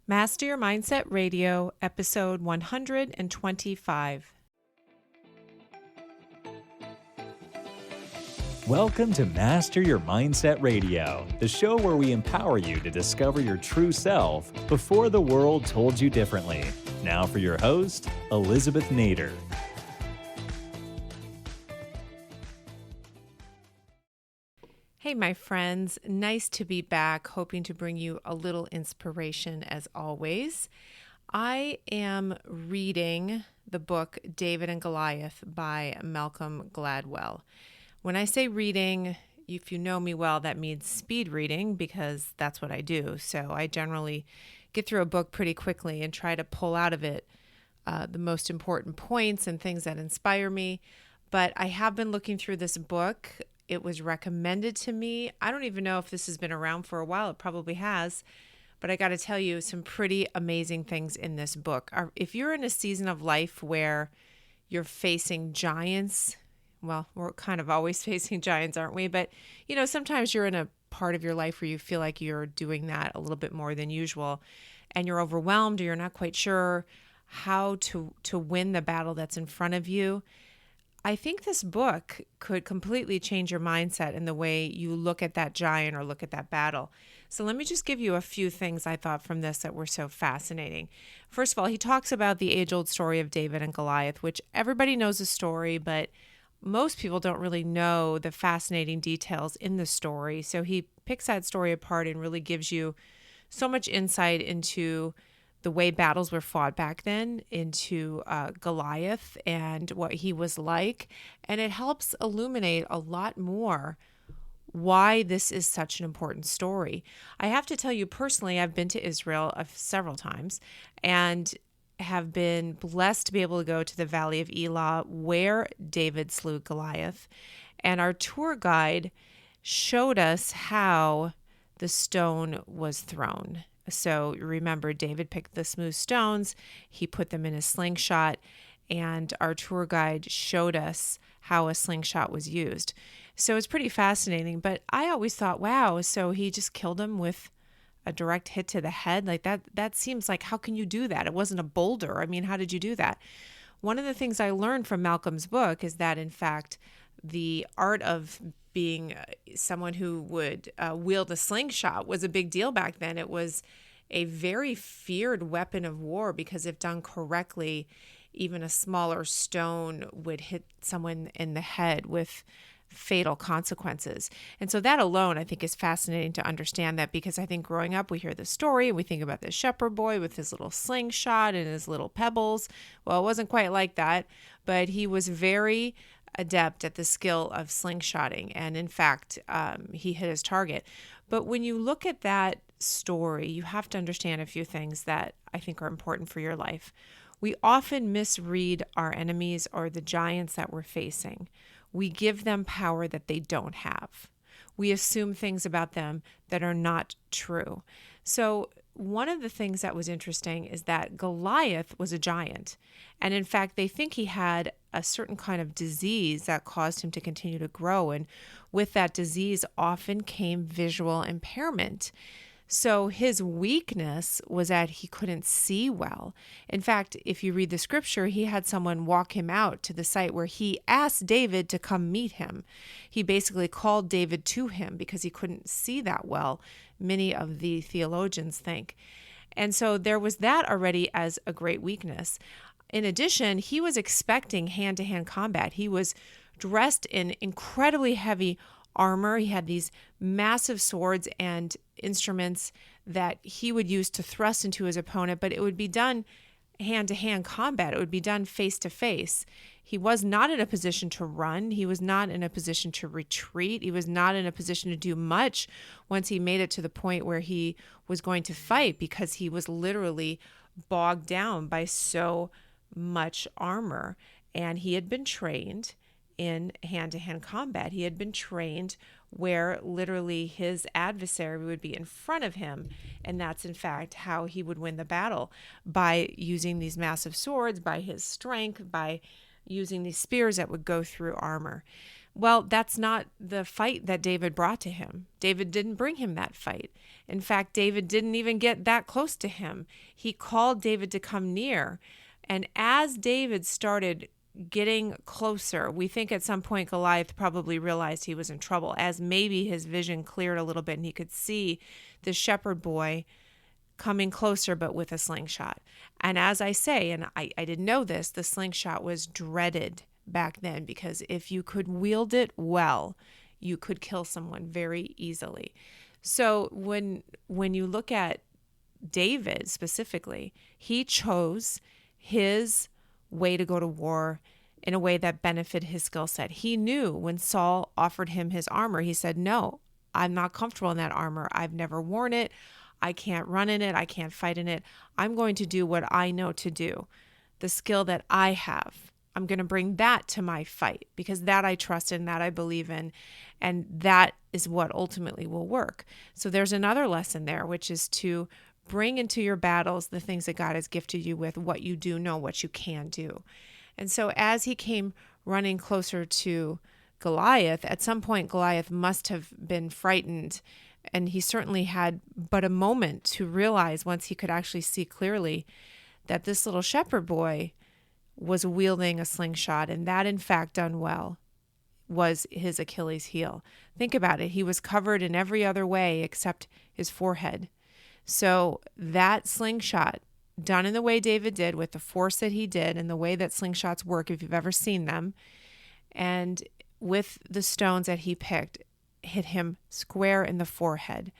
Master Your Mindset Radio, episode 125. Welcome to Master Your Mindset Radio, the show where we empower you to discover your true self before the world told you differently. Now for your host, Elizabeth Nader. Hey, my friends. Nice to be back, hoping to bring you a little inspiration as always. I am reading the book David and Goliath by Malcolm Gladwell. When I say reading, if you know me well, that means speed reading because that's what I do. So I generally get through a book pretty quickly and try to pull out of it the most important points and things that inspire me. But I have been looking through this book. It was recommended to me. I don't even know if this has been around for a while. It probably has. But I got to tell you some pretty amazing things in this book. If you're in a season of life where you're facing giants, well, we're kind of always facing giants, aren't we? But, sometimes you're in a part of your life where you feel like you're doing that a little bit more than usual, and you're overwhelmed or you're not quite sure how to win the battle that's in front of you. I think this book could completely change your mindset and the way you look at that giant or look at that battle. So let me just give you a few things I thought from this that were so fascinating. First of all, he talks about the age-old story of David and Goliath, which everybody knows the story, but most people don't really know the fascinating details in the story. So he picks that story apart and really gives you so much insight into the way battles were fought back then, into Goliath and what he was like. And it helps illuminate a lot more why this is such an important story. I have to tell you personally, I've been to Israel several times and have been blessed to be able to go to the Valley of Elah where David slew Goliath. And our tour guide showed us how the stone was thrown. So remember, David picked the smooth stones, he put them in a slingshot, and our tour guide showed us how a slingshot was used. So it's pretty fascinating, but I always thought, wow, so he just killed him with a direct hit to the head? Like that seems like, how can you do that? It wasn't a boulder. I mean, how did you do that? One of the things I learned from Malcolm's book is that, in fact, the art of being someone who would wield a slingshot was a big deal back then. It was a very feared weapon of war because if done correctly, even a smaller stone would hit someone in the head with fatal consequences. And so that alone, I think, is fascinating to understand that, because I think growing up, we hear the story and we think about the shepherd boy with his little slingshot and his little pebbles. Well, it wasn't quite like that, but he was very adept at the skill of slingshotting. And in fact, he hit his target. But when you look at that story, you have to understand a few things that I think are important for your life. We often misread our enemies or the giants that we're facing. We give them power that they don't have. We assume things about them that are not true. So one of the things that was interesting is that Goliath was a giant. And in fact, they think he had a certain kind of disease that caused him to continue to grow. And with that disease often came visual impairment. So his weakness was that he couldn't see well. In fact, if you read the scripture, he had someone walk him out to the site where he asked David to come meet him. He basically called David to him because he couldn't see that well, many of the theologians think. And so there was that already as a great weakness. In addition, he was expecting hand-to-hand combat. He was dressed in incredibly heavy armor. He had these massive swords and instruments that he would use to thrust into his opponent, but it would be done hand-to-hand combat. It would be done face-to-face. He was not in a position to run. He was not in a position to retreat. He was not in a position to do much once he made it to the point where he was going to fight, because he was literally bogged down by so much armor. And he had been trained in hand-to-hand combat. He had been trained where literally his adversary would be in front of him, and that's in fact how he would win the battle, by using these massive swords, by his strength, by using these spears that would go through armor. Well, that's not the fight that David brought to him. David didn't bring him that fight. In fact, David didn't even get that close to him. He called David to come near. And as David started getting closer, we think at some point Goliath probably realized he was in trouble, as maybe his vision cleared a little bit and he could see the shepherd boy coming closer, but with a slingshot. And as I say, and I didn't know this, the slingshot was dreaded back then, because if you could wield it well, you could kill someone very easily. So when you look at David specifically, he chose his way to go to war in a way that benefited his skill set. He knew when Saul offered him his armor, he said, no, I'm not comfortable in that armor. I've never worn it. I can't run in it. I can't fight in it. I'm going to do what I know to do, the skill that I have. I'm going to bring that to my fight, because that I trust in, that I believe in, and that is what ultimately will work. So there's another lesson there, which is to bring into your battles the things that God has gifted you with, what you do know, what you can do. And so as he came running closer to Goliath, at some point Goliath must have been frightened, and he certainly had but a moment to realize, once he could actually see clearly, that this little shepherd boy was wielding a slingshot, and that, in fact, done well, was his Achilles heel. Think about it. He was covered in every other way except his forehead. So that slingshot, done in the way David did, with the force that he did, and the way that slingshots work, if you've ever seen them, and with the stones that he picked, hit him square in the forehead,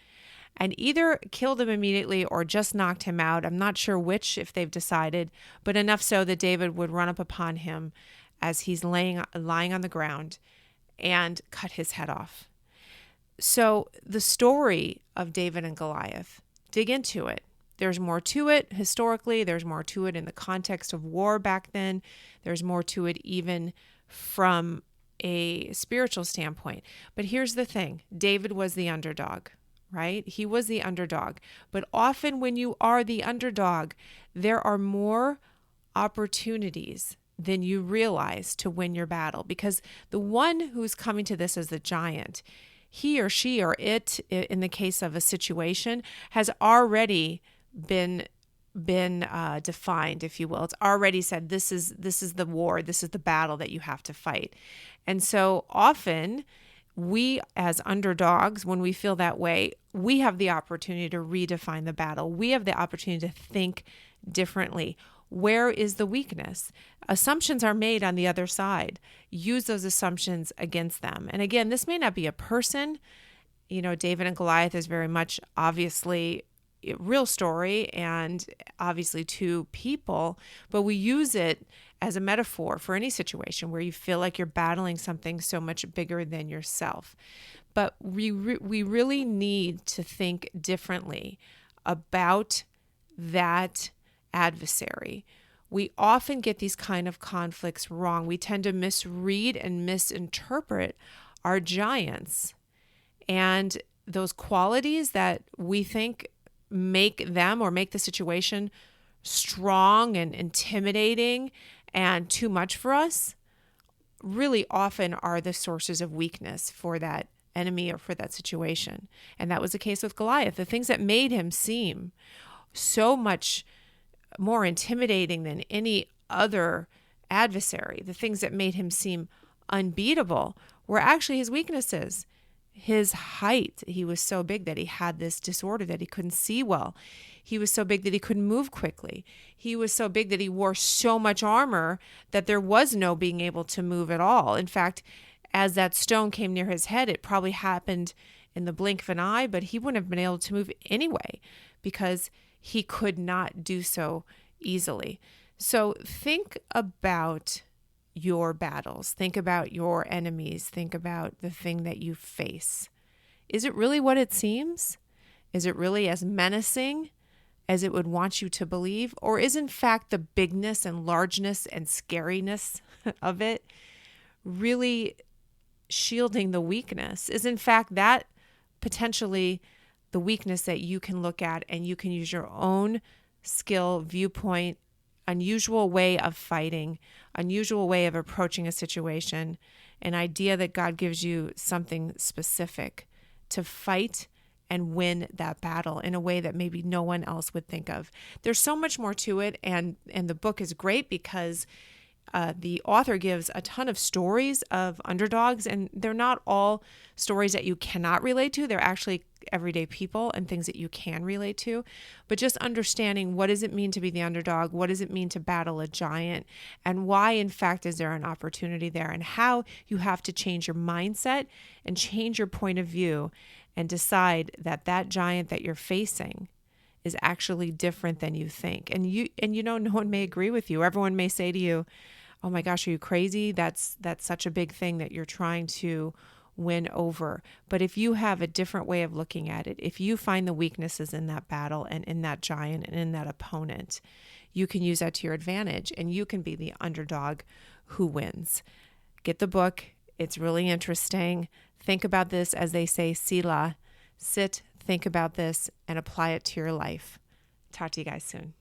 and either killed him immediately or just knocked him out. I'm not sure which, if they've decided, but enough so that David would run up upon him as he's lying on the ground and cut his head off. So the story of David and Goliath, dig into it. There's more to it historically. There's more to it in the context of war back then. There's more to it even from a spiritual standpoint. But here's the thing. David was the underdog. Right? He was the underdog. But often when you are the underdog, there are more opportunities than you realize to win your battle, because the one who's coming to this as the giant, he or she or it, in the case of a situation, has already been defined, if you will. It's already said, this is the war, this is the battle that you have to fight. And so often, we as underdogs, when we feel that way, we have the opportunity to redefine the battle. We have the opportunity to think differently. Where is the weakness? Assumptions are made on the other side. Use those assumptions against them. And again, this may not be a person. David and Goliath is very much obviously a real story, and obviously two people, but we use it as a metaphor for any situation where you feel like you're battling something so much bigger than yourself. But we really need to think differently about that adversary. We often get these kind of conflicts wrong. We tend to misread and misinterpret our giants, and those qualities that we think make them or make the situation strong and intimidating and too much for us really often are the sources of weakness for that enemy or for that situation. And that was the case with Goliath. The things that made him seem so much more intimidating than any other adversary, the things that made him seem unbeatable, were actually his weaknesses. His height, he was so big that he had this disorder that he couldn't see well. He was so big that he couldn't move quickly. He was so big that he wore so much armor that there was no being able to move at all. In fact, as that stone came near his head, it probably happened in the blink of an eye, but he wouldn't have been able to move anyway because he could not do so easily. So think about your battles. Think about your enemies. Think about the thing that you face. Is it really what it seems? Is it really as menacing as it would want you to believe? Or is in fact the bigness and largeness and scariness of it really shielding the weakness? Is in fact that potentially the weakness that you can look at and you can use your own skill, viewpoint, unusual way of fighting, unusual way of approaching a situation, an idea that God gives you something specific to fight and win that battle in a way that maybe no one else would think of. There's so much more to it, and the book is great because the author gives a ton of stories of underdogs, and they're not all stories that you cannot relate to. They're actually everyday people and things that you can relate to. But just understanding, what does it mean to be the underdog? What does it mean to battle a giant? And why, in fact, is there an opportunity there? And how you have to change your mindset and change your point of view and decide that that giant that you're facing is actually different than you think. And no one may agree with you. Everyone may say to you, "Oh my gosh, are you crazy? That's such a big thing that you're trying to win over." But if you have a different way of looking at it, if you find the weaknesses in that battle and in that giant and in that opponent, you can use that to your advantage, and you can be the underdog who wins. Get the book. It's really interesting. Think about this, as they say, Sila. Sit, think about this, and apply it to your life. Talk to you guys soon.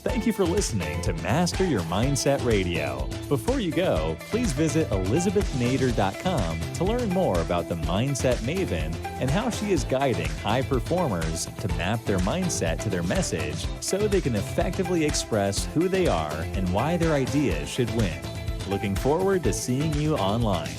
Thank you for listening to Master Your Mindset Radio. Before you go, please visit ElizabethNader.com to learn more about the Mindset Maven and how she is guiding high performers to map their mindset to their message so they can effectively express who they are and why their ideas should win. Looking forward to seeing you online.